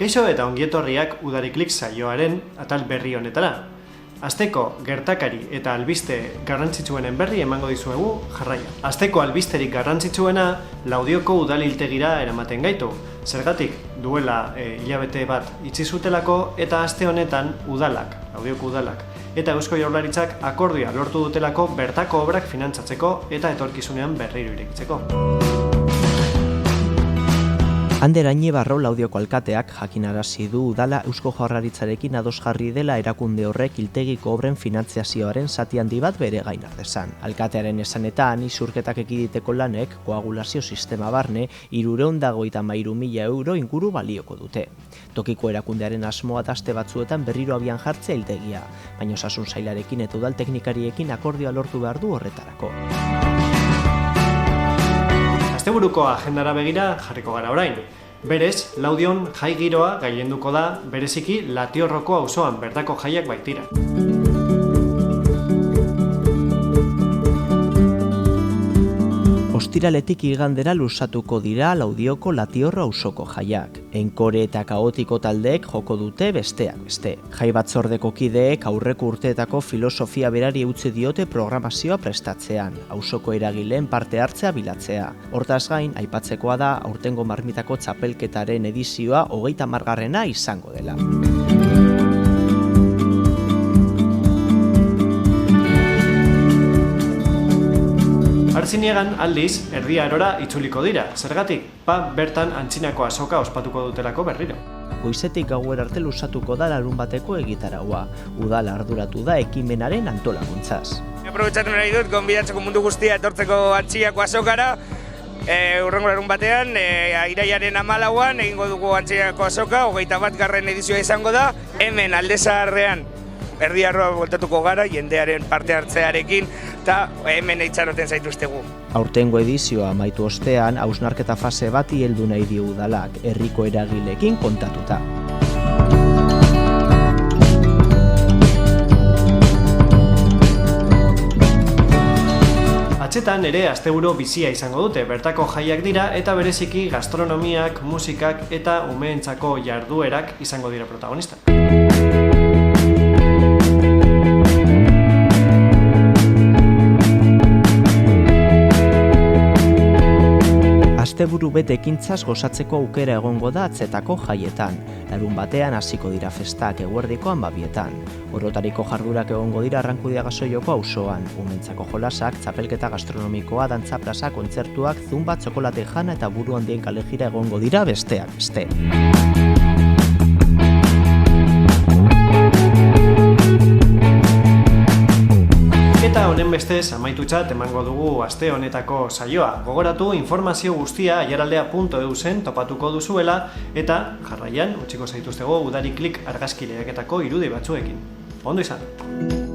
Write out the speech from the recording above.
Kaixo eta ongietorriak Udariklik saioaren atal berri honetara. Asteko gertakari eta albiste garrantzitsuenen berri emango dizuegu jarraia. Asteko albisterik garrantzitsuena Laudioko udalhiltegira eramaten gaitu. Zergatik duela hilabete bat itxi zutelako eta aste honetan Laudioko udalak eta Eusko Jaurlaritzak akordioa lortu dutelako bertako obrak finantzatzeko eta etorkizunean berriro irekitzeko. Ander Añebarro Laudioko alkateak jakinarazi du udala Eusko Jaurlaritzarekin ados jarri dela erakunde horrek hiltegiko obren finantziazioaren zati handi bat bere gain har dezan. Alkatearen esanetan, isurketak ekiditeko lanek koagulazio sistema barne 353.000 euro inguru balioko dute. Tokiko erakundearen asmoa da aste batzuetan berriro abian jartzea hiltegia, baina osasun sailarekin eta udal teknikariekin akordioa lortu behar du horretarako. Asteburuko agendara begira jarriko gara orain. Berez, Laudion jai giroa gailenduko da bereziki Latiorroko auzoan bertako jaiak baitira. Ostiraletik igandera luzatuko dira Laudioko Latiorro auzoko jaiak. Enkore eta kaotiko taldeek joko dute besteak beste. Jai batzordeko kideek aurreko urteetako filosofia berari utzi diote programazioa prestatzean, auzoko eragileen parte hartzea bilatzea. Hortaz gain, aipatzekoa da aurtengo marmitako txapelketaren edizioa 30. izango dela. Artziniegan aldiz, Erdi Arora itzuliko dira. Zergatik, bertan antzinako azoka ospatuko dutelako berriro. Goizetik gauer arte luzatuko da larunbateko egitaraua. Udala arduratu da ekimenaren antolakuntzaz. Aprobetxatu nahi dut, gonbidatzeko mundu guztia etortzeko Antzinako azokara. Hurrengo larunbatean, iraiaren 14an egingo dugu Antzinako azoka, 21. edizioa izango da. Hemen Alde Zaharrean Erdi Arroa bueltatuko gara, jendearen parte hartzearekin, eta hemen itxaroten zaituztegu. Aurtengo edizioa amaitu ostean, hausnarketa fase bati heldu nahi dio udalak, herriko eragileekin kontatuta. Atzetan ere asteburu bizia izango dute, bertako jaiak dira eta bereziki gastronomiak, musikak eta umeentzako jarduerak izango dira protagonista. Asteburu bete ekintzaz gozatzeko aukera egongo da atzetako jaietan. Larunbatean hasiko dira festak eguerdiko 12etan. Orotariko jardurak egongo dira Arrankudia Gazoioko auzoan. Umeentzako jolasak, txapelketa gastronomikoa, dantza plaza, kontzertuak, zumba, txokolate jana eta buru handien kalejira egongo dira besteak beste. Eta honen bestez amaitutzat emango dugu aste honetako saioa. Gogoratu informazio guztia aiaraldea.eu zen topatuko duzuela eta jarraian utziko zaituztego Udariklik argazki lehiaketako irudi batzuekin. Ondo izan!